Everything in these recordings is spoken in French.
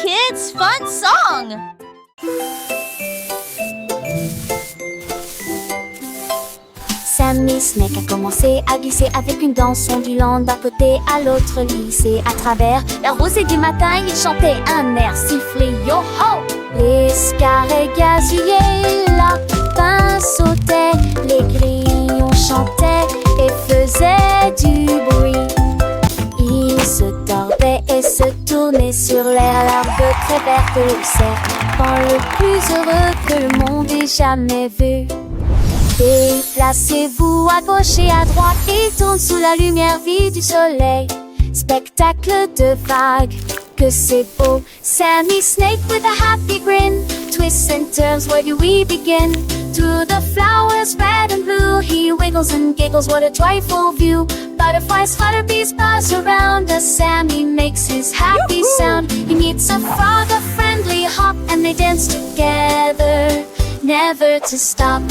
kids, fun song! Sammy Snake a commencé à glisser avec une danse ondulant d'un côté à l'autre lycée. À travers la rosée du matin, il chantait un air sifflé yo-ho. Les scarets gazouillaient, lapins sautaient, les grillons chantaient et faisaient du bruit. Ils se tordaient et se tournaient sur l'air, l'arbre très vert de serpent le plus heureux que le monde ait jamais vu. Déplacez-vous à gauche et à droite, il tourne sous la lumière vive du soleil. Spectacle de vagues, que c'est beau. Sammy Snake with a happy grin twists and turns, where do we begin? To the flowers red and blue, he wiggles and giggles, what a joyful view. Butterflies flutter, bees buzz around as Sammy makes his happy sound. He meets a frog, a friendly hop, and they dance together, never to stop.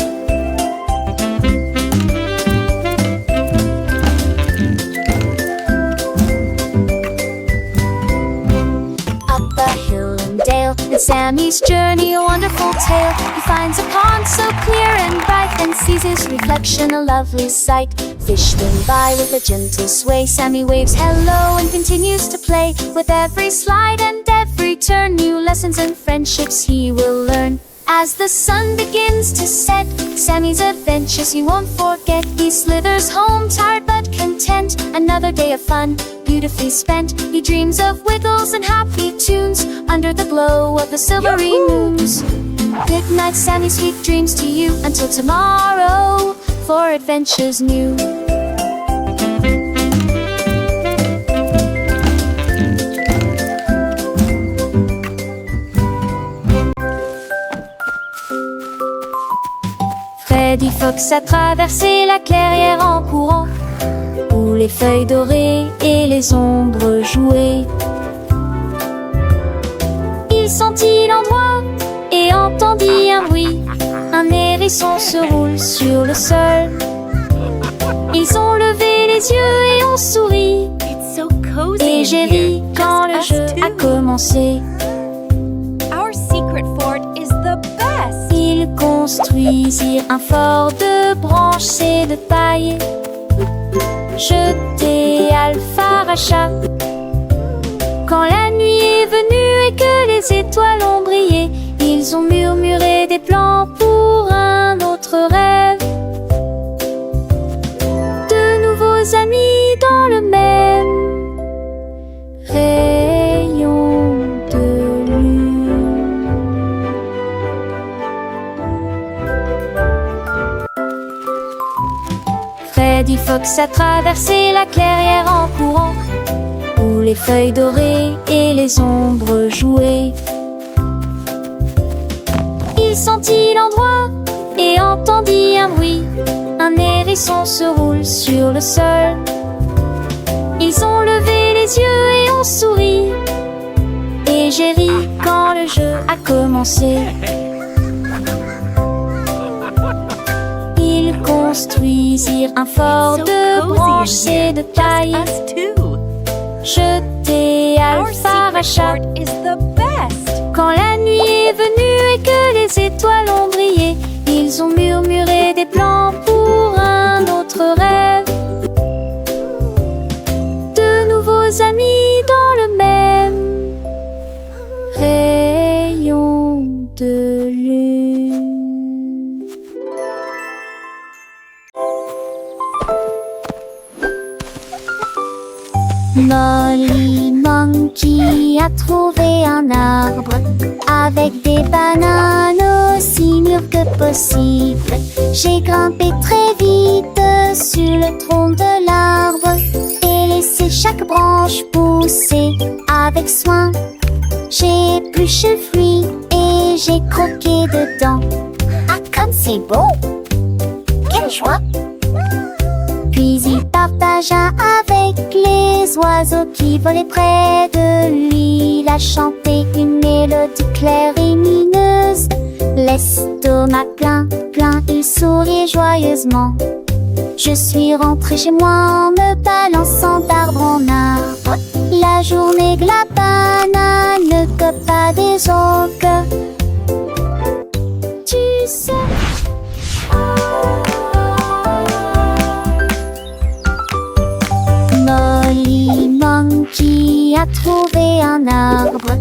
And Sammy's journey a wonderful tale. He finds a pond so clear and bright, and sees his reflection a lovely sight. Fish swim by with a gentle sway. Sammy waves hello and continues to play. With every slide and every turn, new lessons and friendships he will learn. As the sun begins to set, Sammy's adventures he won't forget. He slithers home tired but content. Another day of fun, beautifully spent. He dreams of wiggles and happy tunes under the glow of the silvery moons. Good night, Sammy, sweet dreams to you. Until tomorrow, for adventures new. Freddy Fox a traversé la clairière en courant, où les feuilles dorées et les ombres jouaient. Il sentit l'endroit et entendit un bruit. Un hérisson se roule sur le sol. Ils ont levé les yeux et ont souri. Et j'ai ri quand le jeu a commencé. Ils construisirent un fort de branches et de paille. Jeté Alpharacha. Quand la nuit est venue et que les étoiles ont brillé, ils ont murmuré des plans pour un autre rêve. De nouveaux amis dans le même rayon de lune. Freddy Fox a traversé la clairière en courant, où les feuilles dorées et les ombres jouaient. Il sentit l'endroit et entendit un bruit. Un hérisson se roule sur le sol. Ils ont levé les yeux et ont souri. Et j'ai ri quand le jeu a commencé. Ils construisirent un fort de branches et de paille. Jeté Alpharacha. Quand la nuit est venue et que les étoiles ont brillé, ils ont murmuré des plans pour un autre rêve. De nouveaux amis dans le même rayon de lune. Molly Monkey a trouvé un arbre avec des bananes aussi mûres que possible. J'ai grimpé très vite sur le tronc de l'arbre et laissé chaque branche pousser avec soin. J'ai épluché le fruit et j'ai croqué dedans. Ah, comme c'est beau! Quelle joie! Puis il partagea avec les oiseaux qui volaient près de lui. Il a chanté une mélodie claire et lumineuse. L'estomac plein, il souriait joyeusement. Je suis rentrée chez moi en me balançant d'arbre en arbre. La journée de la banane copain des autres. Tu sais. Molly Monkey a trouvé un arbre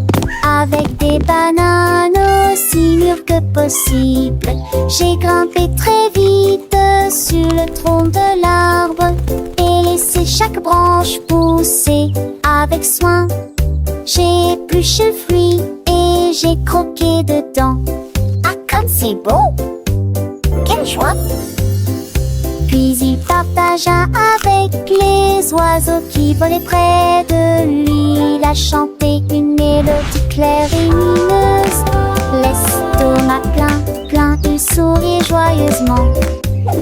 avec des bananes aussi mûres que possible. J'ai grimpé très vite sur le tronc de l'arbre et laissé chaque branche pousser avec soin. J'ai épluché le fruit et j'ai croqué dedans. Ah, comme c'est beau! Quelle joie! Puis il partagea avec les oiseaux qui volaient près de lui. Il a chanté une mélodie claire et lumineuse. L'estomac plein, il sourit joyeusement.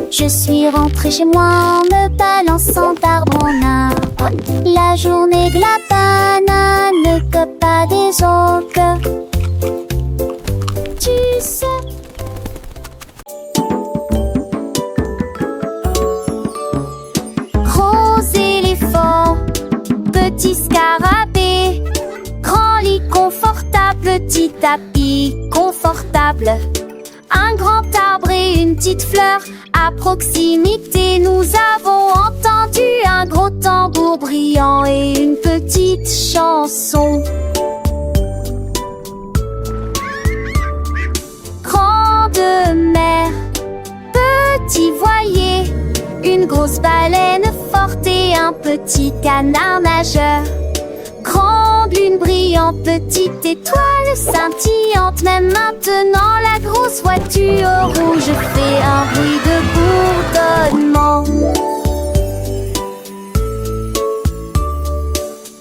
Je suis rentrée chez moi en me balançant d'arbre en arbre. La journée de la banane, copain des autres. Tu sais. Petit scarabée, grand lit confortable, petit tapis confortable, un grand arbre et une petite fleur. À proximité, nous avons entendu un gros tambour brillant et une petite chanson. Grande mer, petit voilier, une grosse baleine forte et un petit canard nageur. Grande lune brillante, petite étoile scintillante. Même maintenant la grosse voiture rouge fait un bruit de bourdonnement.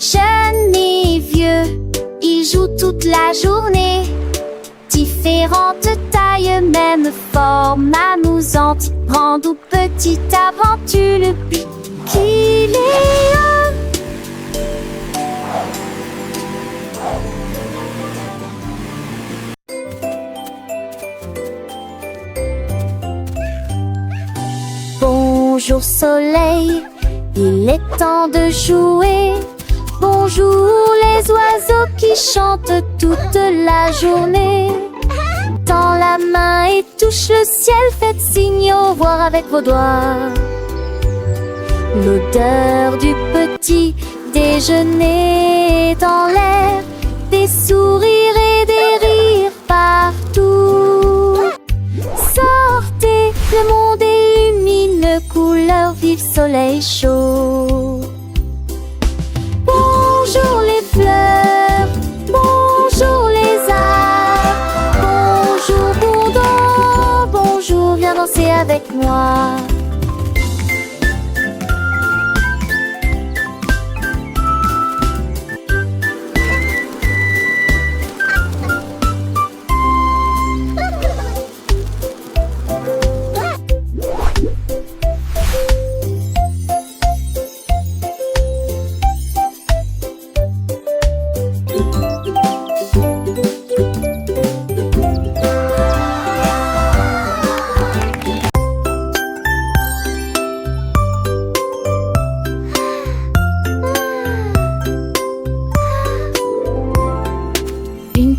Jeune et vieux, ils jouent toute la journée. Différentes tailles, même forme amusante. Grande ou petite aventure, le but qu'il est un. Bonjour soleil, il est temps de jouer. Bonjour les oiseaux qui chantent toute la journée. Tends la main et touche le ciel, faites signe au revoir avec vos doigts. L'odeur du petit déjeuner dans l'air, des sourires et des rires partout. Sortez, le monde est lumineux, couleur vive, soleil chaud. Bonjour les fleurs, bonjour les arbres, bonjour bourdon, bonjour, viens danser avec moi.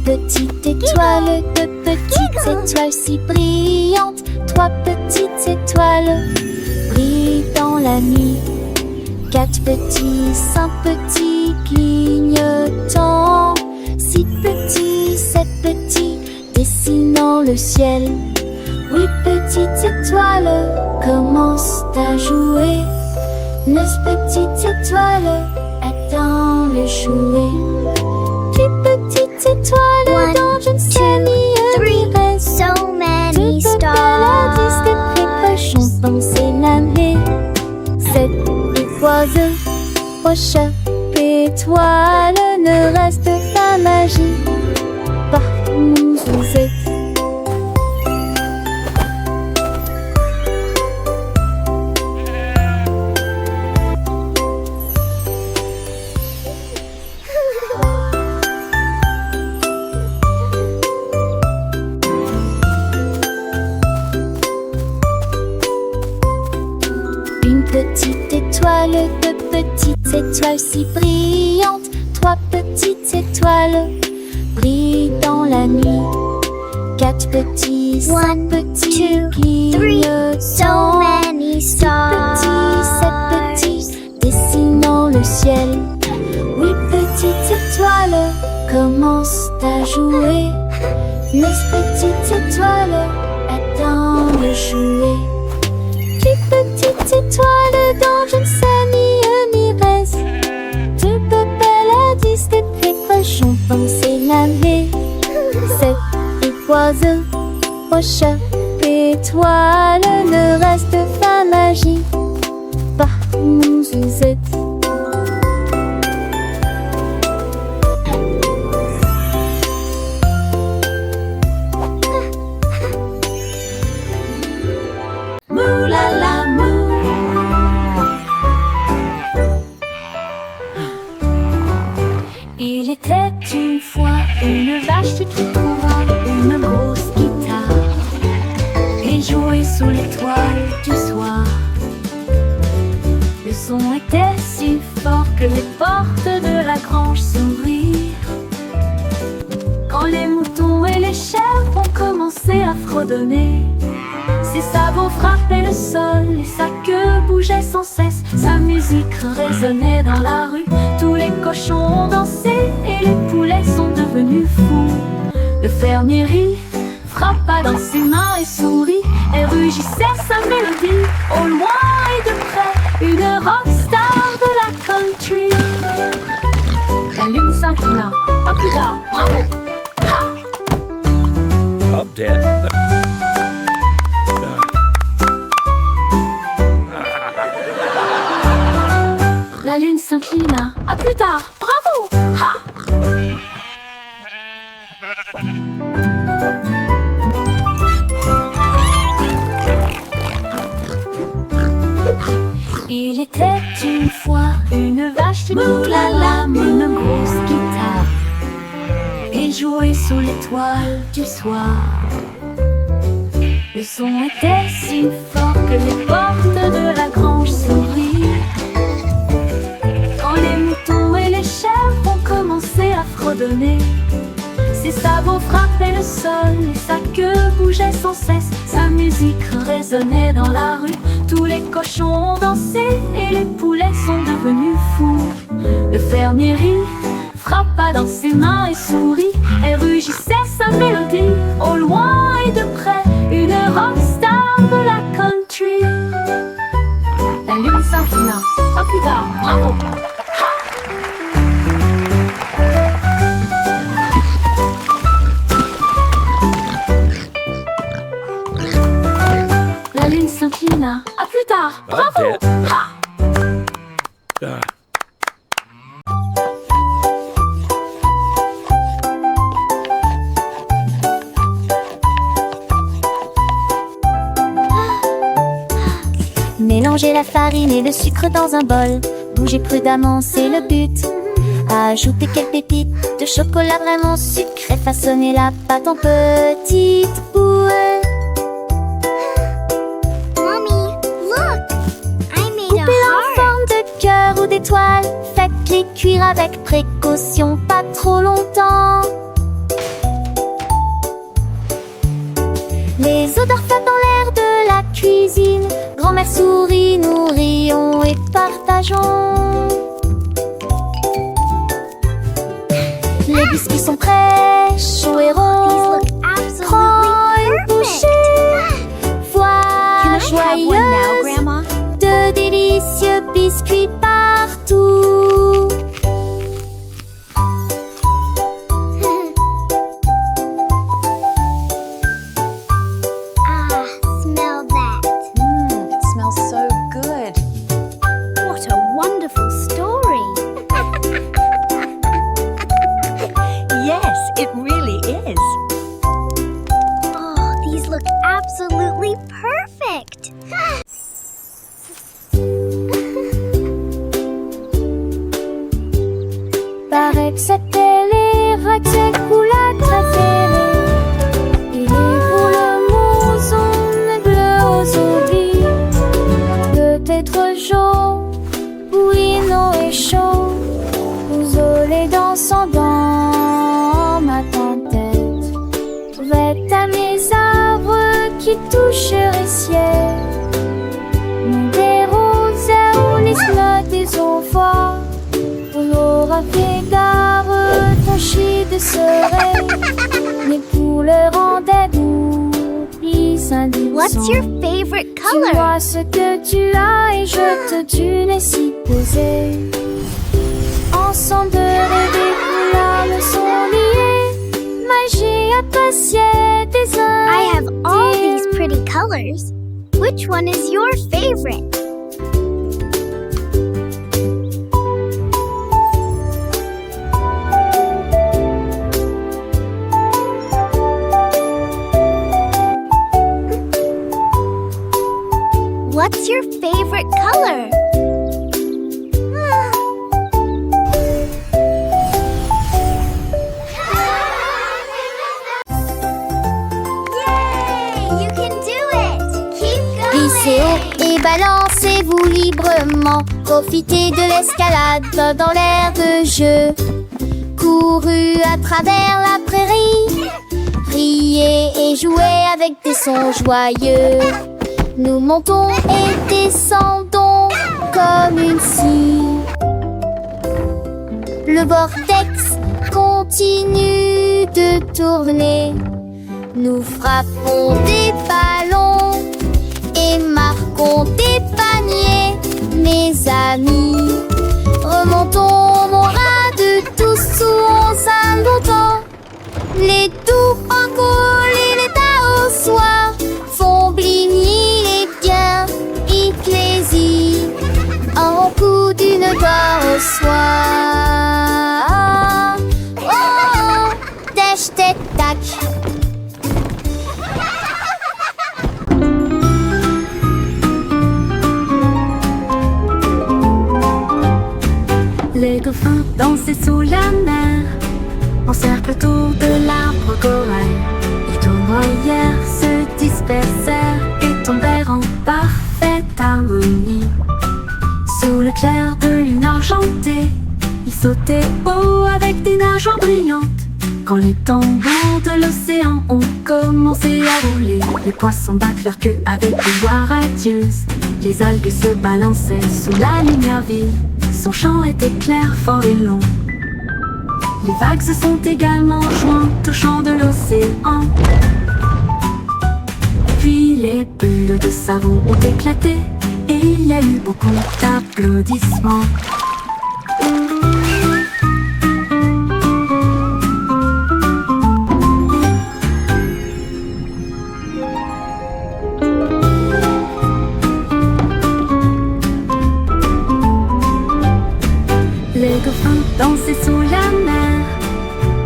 Petite étoile, deux petites étoiles si brillantes, trois petites étoiles brillent dans la nuit. Quatre petits, cinq petits clignotants, six petits, sept petits dessinant le ciel. Huit petites étoiles commencent à jouer. Neuf petites étoiles attendent le jouet. Petites étoiles dans une ciel So many Toutes stars. belles des précochons penser l'année. Cette étoile, prochaine étoile, ne reste pas magique partout où vous êtes. Petite étoile, deux petites étoiles si brillantes, trois petites étoiles brille dans la nuit. 4 petits, 5 petits clignotants. So many stars. 7 petits, dessinant le ciel. 8 petites étoiles commencent à jouer. 9 petites étoiles attendent de jouer. 10 petites étoiles dans une famille reste. De Babel à 10 des précochons pensent naver. 7 oiseaux, aux chats, étoiles, ne reste pas magie. Par mon Suzette. Moulala mou. Il était une fois une vache qui trouva une grosse guitare et jouait sous l'étoile du soir. Le son était si fort que les portes de la grange s'ouvrirent. Quand les moutons et les chèvres ont commencé à fredonner, ses sabots frappaient le sol et sa queue bougeait sans cesse. Sa musique résonnait dans la rue. Tous les cochons ont dansé et les poulets sont devenus fous. Le fermier rit, frappa dans ses mains et sourit et rugissait sa mélodie. Au loin et de près, une rockstar de la country. La lune s'inclina, pas plus tard, bravo! I'm dead. La lune s'inclina, à plus tard, bravo! Ha! Il était une fois une vache qui moulala, une grosse guitare et jouait sous l'étoile du soir. Le son était si fort que les portes de la grange s'ouvrirent. Quand les moutons et les chèvres ont commencé à fredonner, ses sabots frappaient le sol et sa queue bougeait sans cesse. Sa musique résonnait dans la rue. Tous les cochons ont dansé et les poulets sont devenus fous. Le fermier rit, frappa dans ses mains et sourit et rugissait sa mélodie. Au loin et de près, une rockstar de la country. La lune s'inclina, pas plus tard, bravo! La lune s'inclina, à plus tard, bravo! Mélangez la farine et le sucre dans un bol. Bougez prudemment, c'est le but. Ajoutez quelques pépites de chocolat vraiment sucré. Façonnez la pâte en petites boules. Mommy, look! I made Coupez-la en a heart. forme de cœur ou d'étoile. Faites-les cuire avec précaution, pas trop longtemps. Les odeurs flottent dans l'air de la cuisine. Grand-mère sourit, nous rions et partageons. Les biscuits sont prêts, chauds et These ronds. look Prends une absolutely bouchée. perfect. Voix Can I have one now, joyeuse Grandma? de délicieux biscuits partout. Ah, smell that. It smells so good. What a wonderful story. Yes, it really is. Oh, these look absolutely perfect. Paraît que c'était les recettes coulades préférées. Et pour le mousson bleu aux oublis. Peut-être jaune, bouillon et chaud. Vous olez dansant dans ma qui toucherait ciel. Des roses ou les slots des envois. On aura fait gare tachée de soleil. Mais pour le rendez-vous, ils indiquent. What's your favorite Tu color? vois ce que tu as et je te tue s'y poser. Ensemble de rêver où l'âme sont liées. Magie appréciée des I have all these pretty colors. Which one is your favorite? What's your favorite color? Yay! You can do it! Keep going! Glissez haut et balancez-vous librement. Profitez de l'escalade dans l'air de jeu. Courez à travers la prairie. Riez et jouez avec des sons joyeux. Nous montons et descendons comme une scie. Le vortex continue de tourner. Nous frappons des ballons et marquons des paniers, mes amis. Remontons mon rat de tous sous un bouton. Les doux encours et les tas au soir font bligner les biens ecclésies. En coup d'une gloire au soir. Oh, oh, dash, tac, tac. Les dauphins dansaient sous la mer, en cercle autour de l'arbre corail. Les tournoyères se dispersèrent et tombèrent en parfaite harmonie. Sous le clair de lune argentée, ils sautaient haut avec des nageoires brillantes. Quand les tambours de l'océan ont commencé à rouler, les poissons battent leur queue avec une voix radieuse. Les algues se balançaient sous la lumière vive. Son chant était clair, fort et long. Les vagues se sont également jointes au chant de l'océan. Puis les bulles de savon ont éclaté et il y a eu beaucoup d'applaudissements. Les dauphins dansaient sous la mer,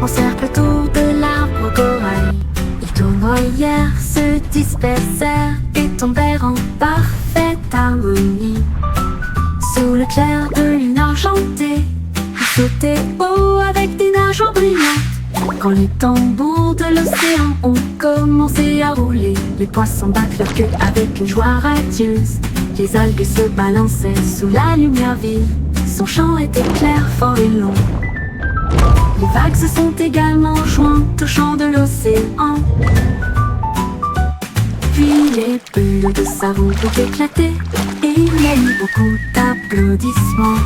en cercle autour de l'arbre corail. Les tournoyères se dispersèrent et tombèrent en parfaite harmonie. Sous le clair de lune argentée, ils sautaient haut avec des nageoires brillantes. Quand les tambours de l'océan ont commencé à rouler, les poissons battent leur queue avec une joie radieuse. Les algues se balançaient sous la lumière vive. Son chant était clair, fort et long. Les vagues se sont également jointes au chant de l'océan. Puis les bulles de savon ont éclaté et il y a eu beaucoup d'applaudissements.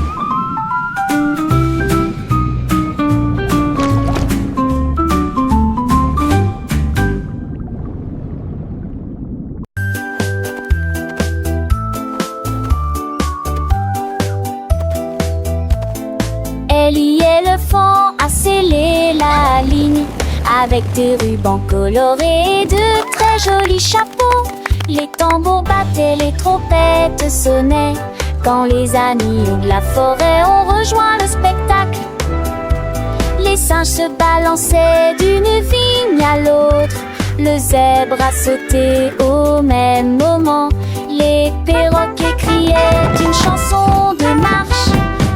Ellie éléphant a scellé la ligne avec des rubans colorés et de très jolis chapeaux. Les tambours battaient, les trompettes sonnaient quand les amis de la forêt ont rejoint le spectacle. Les singes se balançaient d'une vigne à l'autre. Le zèbre a sauté au même moment. Les perroquets criaient une chanson de marche.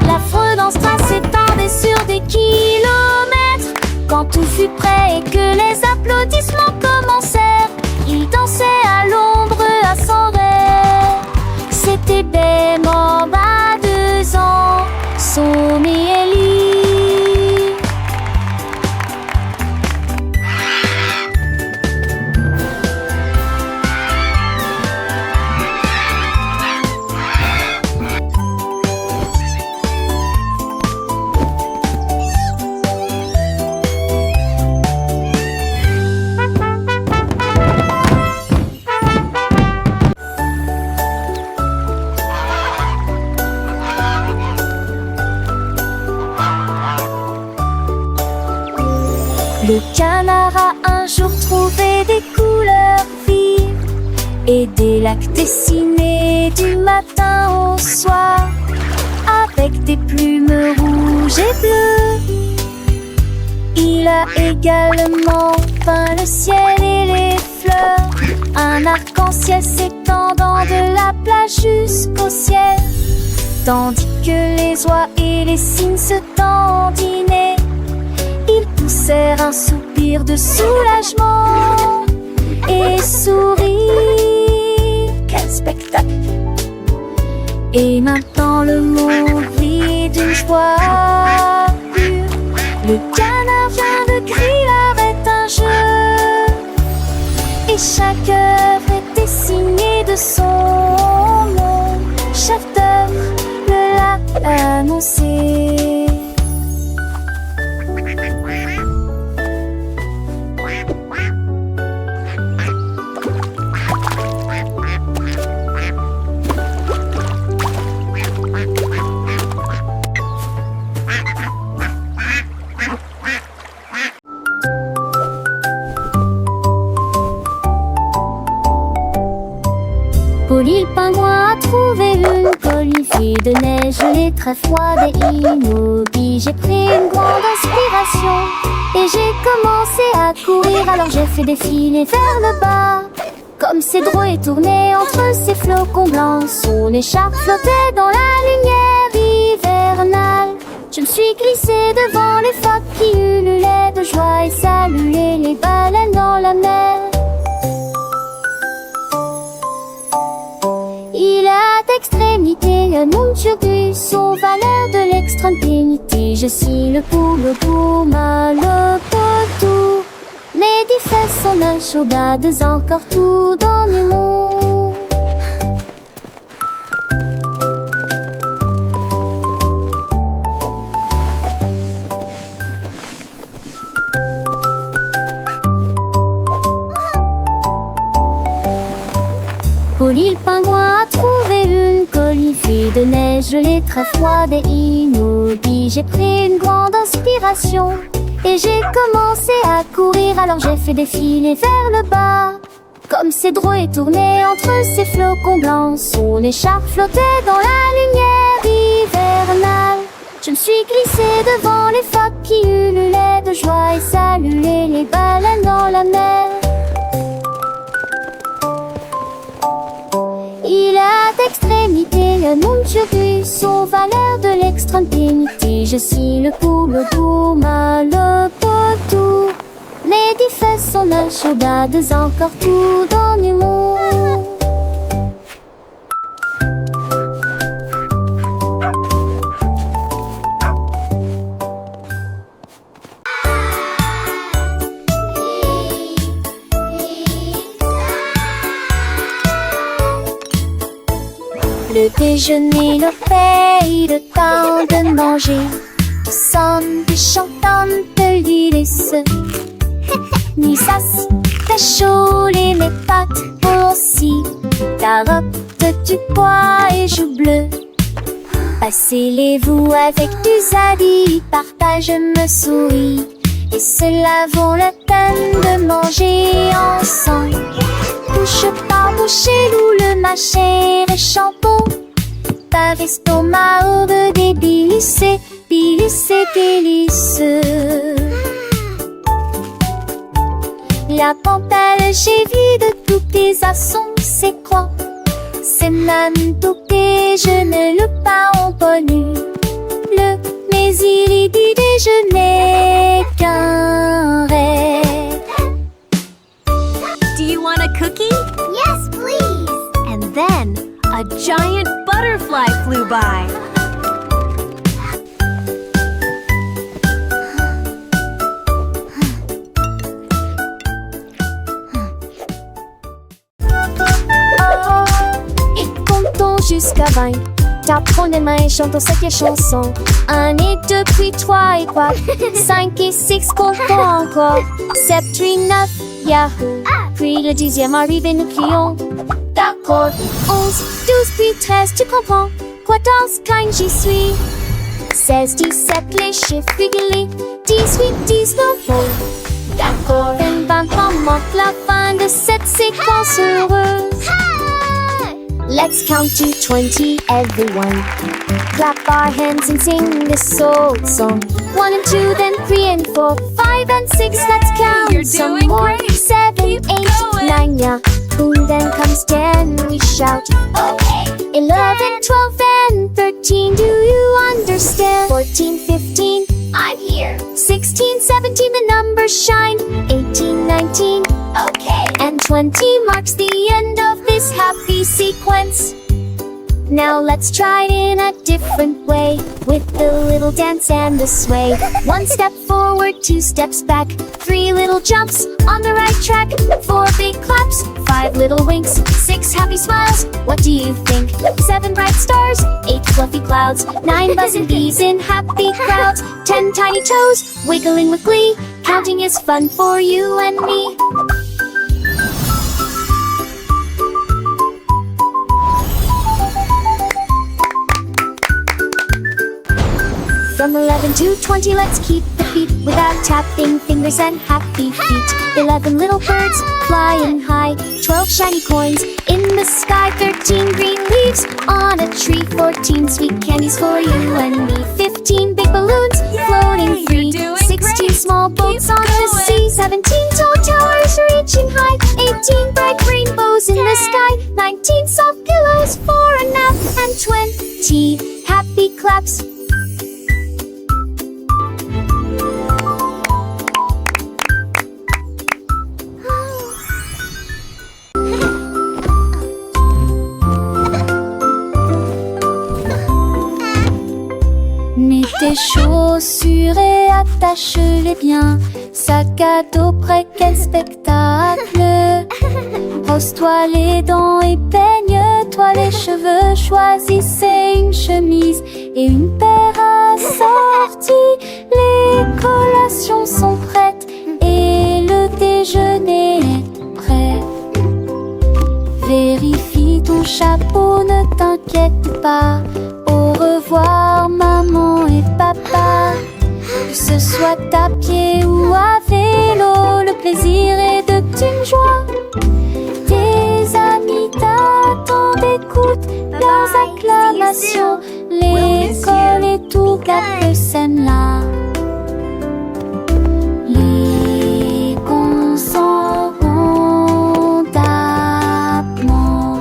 L'affreux danse s'étendait sur des kilomètres. Quand tout fut prêt et que les applaudissements commencèrent, il dansait à l'ombre à son rêve. C'était Bemba à 2 ans, Somi et Ellie. Le canard a un jour trouvé des couleurs vives et des lacs dessinés du matin au soir avec des plumes rouges et bleues. Il a également peint le ciel et les fleurs, un arc-en-ciel s'étendant de la plage jusqu'au ciel, tandis que les oies et les cygnes se dandinaient. Ils poussèrent un soupir de soulagement et sourirent. Quel spectacle! Et maintenant le monde vit d'une joie pure. Le canard vient de crier arrête un jeu, et chaque œuvre était signée de son nom. Chef d'œuvre le l'a annoncé. Polly le pingouin a trouvé une colifie de neige gelée très froide et immobile. J'ai pris une grande inspiration et j'ai commencé à courir. Alors j'ai fait défiler vers le bas, comme Cédro est tourné entre ses flocons blancs. Son écharpe flottait dans la lumière hivernale. Je me suis glissée devant les phoques qui ululaient de joie et saluaient les baleines dans la mer. Il a d'extrémité un nom turgus aux valeurs de l'extrême pénité. Je suis le poule pour mal le potou. Les 10 fesses sont un chaudades encore tout dans le monde. Polly le pingouin a trouvé une colifie de neige gelée très froide et immobile. J'ai pris une grande inspiration et j'ai commencé à courir. Alors j'ai fait défiler vers le bas, comme Cédro est tourné entre ses flocons blancs. Son écharpe flottait dans la lumière hivernale. Je me suis glissée devant les phoques qui ululaient de joie et saluaient les baleines dans la mer. Il a d'extrémité un nom turgus aux valeurs de l'extrême pénité. Je suis le poule pour mal le potou. Les 10 fesses sont la chaudades encore tout dans le monde. Le déjeuner, le paye, le temps de manger. Sandwich chantante de l'hélice. Ni sas, cacholes, les pâtes aussi. Carottes, du pois et joues bleues. Passez-les-vous avec du zadi, partage me sourit. Et cela vaut la peine de manger ensemble. Bouche par bouche, loup le mâcher et champon. Pas l'estomac au des bilissés, bilissés, délicieux. La pantale, j'ai vu de tous tes assons, c'est quoi? C'est même tout déjeuner, le pain en bonne. Mais il y dit déjeuner qu'un rêve. Do you want a cookie? Yes, please. And then a giant butterfly flew by. Et comptons jusqu'à 20. T'apprends les mains et chantons cette chanson. 1 et 2 puis 3 et 4. 5 et 6 comptons encore. 7 puis 9, yahoo. Puis le 10e arrive et nous crions. D'accord. 11, 12 puis 13, tu comprends. 14, 15, j'y suis. 16, 17, les chiffres réguliers. 18, 19, D'accord, 23 marque la fin de cette séquence heureuse. Let's count to 20, everyone. Clap our hands and sing this old song. 1 and 2, then 3 and 4, 5 and 6. Let's count You're some doing more. great. 7, Keep 8, going. 9, yeah. Boom, then comes 10. We shout. Okay. 11, 12, and 13. Do you understand? 14, 15. I'm here. 16, 17. The numbers shine. 18, 19. Okay. And 20 marks the end of this happy sequence. Now let's try it in a different way, with the little dance and the sway. 1 step forward, 2 steps back, 3 little jumps on the right track, 4 big claps, 5 little winks, 6 happy smiles. What do you think? 7 bright stars, 8 fluffy clouds, 9 buzzing bees in happy crowds, 10 tiny toes wiggling with glee. Counting is fun for you and me. From 11 to 20, let's keep the beat without tapping fingers and happy feet. 11 little birds flying high, 12 shiny coins in the sky, 13 green leaves on a tree, 14 sweet candies for you and me, 15 big balloons floating free, you're doing 16 great. small boats Keep on the going. sea, 17 tall towers reaching high, 18 bright rainbows in the sky, 19 soft pillows for a nap, and 20 happy claps. Mets tes chaussures et attache-les bien. Sac à dos prêt, quel spectacle. Brosse-toi les dents et peigne-toi les cheveux. Choisissez une chemise et une paire assorties. Les collations sont prêtes et le déjeuner est prêt. Vérifie ton chapeau, ne t'inquiète pas. Au revoir maman et papa. Que ce soit à pied ou à vélo, le plaisir est de une joie. Tes amis t'attendent, écoute leurs acclamations. L'école est tout la scène là. Les cons s'en vont d'abord.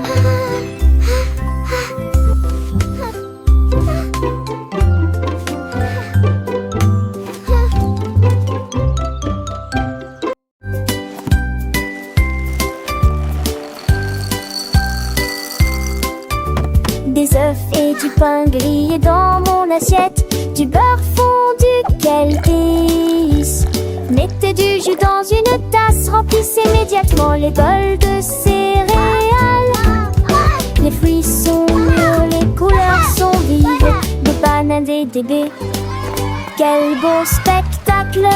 Des œufs et du pain grillé dans mon assiette, du beurre fondu, quel délice. Mettez du jus dans une tasse, remplissez immédiatement les bols de céréales. Les fruits sont mûrs, les couleurs sont vives, des bananes et des baies. Quel beau spectacle!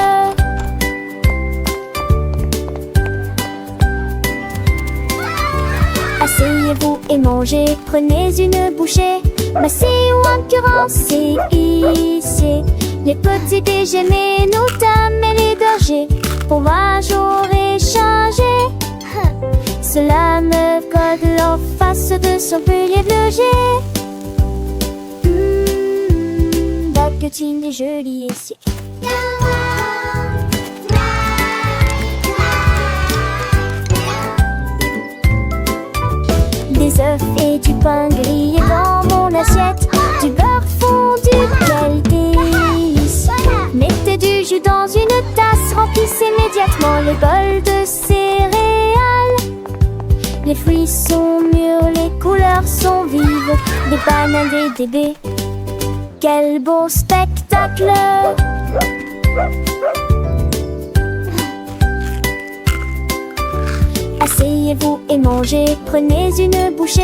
Asseyez-vous et mangez, prenez une bouchée. Massez ou incurancez, ici. Les petits déjeuners, nos dames et les bergers. Pour moi j'aurais changé. Cela me code en face de son pilier de jet. Baguettine et jolie ici. Des œufs et du pain grillé dans mon assiette, du beurre fondu, quel délice. Mettez du jus dans une tasse, remplissez immédiatement les bols de céréales. Les fruits sont mûrs, les couleurs sont vives, des bananes et des baies. Quel beau spectacle! Asseyez-vous et mangez, prenez une bouchée.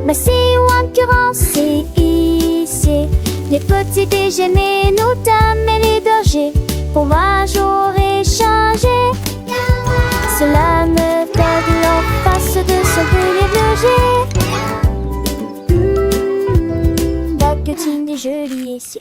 Massez ou incurancez, ici. Les petits déjeuners, nos dames et les bergers. Pour moi j'aurais changé. Cela me code en face de son pilier de jet. Baguettine et jolie ici.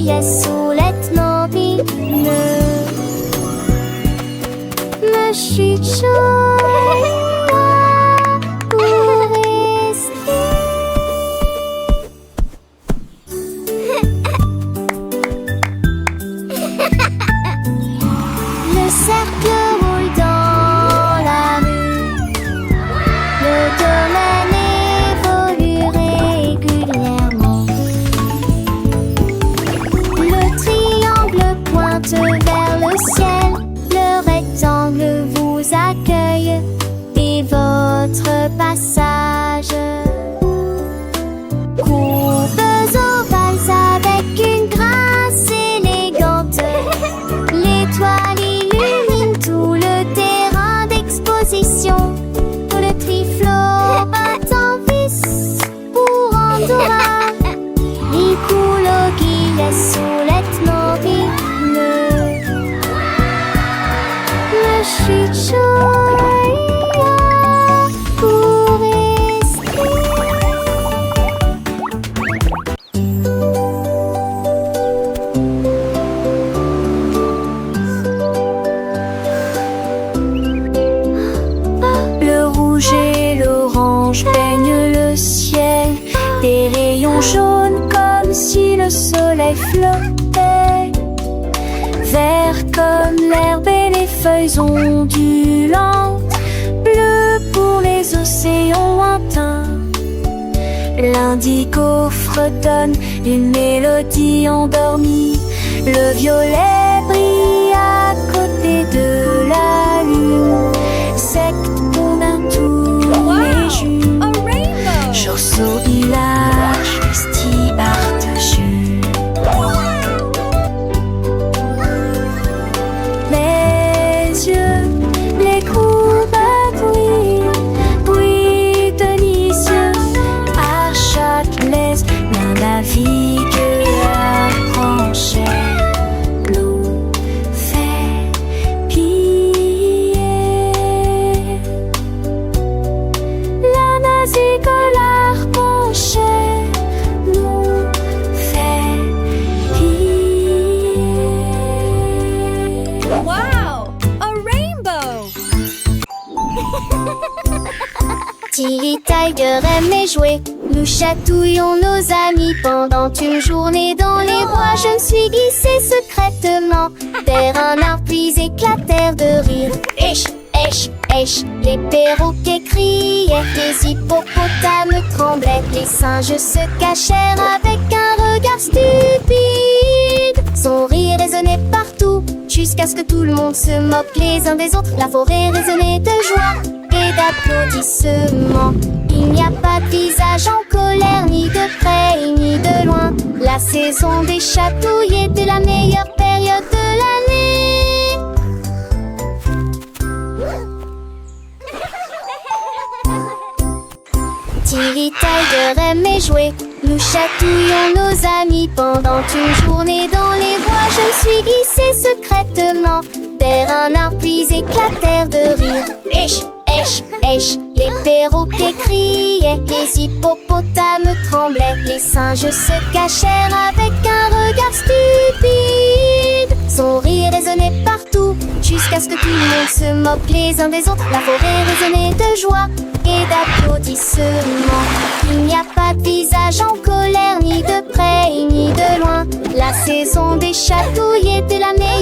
coquillets sous les nobines me chuchotent pour rester. Le cercle roule dans la rue, le domaine évolue régulièrement. Le triangle pointe vers le ciel, le rectangle vous accueille et votre passage. Courbes ovales avec une grâce élégante, l'étoile illumine tout le terrain d'exposition. Le triflot bat en vis pour Andorra, il coule au guillet sous les nobines me chuchote pour rester. Le rouge et l'orange peignent le ciel, des rayons jaunes comme si le soleil flottait, vert comme l'herbe et les feuilles ondulantes, bleu pour les océans lointains. L'indigo fredonne une mélodie endormie, le violet brille à côté de la lune, secte qu'on a tous les jours. A rainbow! Chausseau, village, stibarte, les yeux, les courbes brillent délicieux. À Châtelet, l'un navigue à Franchet, nous fait piller. La navigue à Franchet, nous fait piller. Wow! A rainbow! Tilly Tiger aimait jouer, nous chatouillons nos amis pendant une journée dans les bois. Je me suis glissée secrètement vers un arbre puis éclatèrent de rire. Esh, esh, esh, les perroquets criaient, les hippopotames tremblaient, les singes se cachèrent avec un regard stupide. Son rire résonnait partout, jusqu'à ce que tout le monde se moque les uns des autres. La forêt résonnait de joie et d'applaudissements. Il n'y a pas de visage en colère, ni de près ni de loin. La saison des chatouilles était la meilleure période de l'année. Tilly Tiger aimait jouer, nous chatouillons nos amis pendant une journée dans les bois. Je me suis glissée secrètement vers un arbre puis éclatèrent de rire. Esh, esh, esh, les perroquets criaient, les hippopotames tremblaient, les singes se cachèrent avec un regard stupide. Son rire résonnait partout, jusqu'à ce que tout le monde se moque les uns des autres. La forêt résonnait de joie et d'applaudissements. Il n'y a pas de visage en colère, ni de près ni de loin. La saison des chatouilles était la meilleure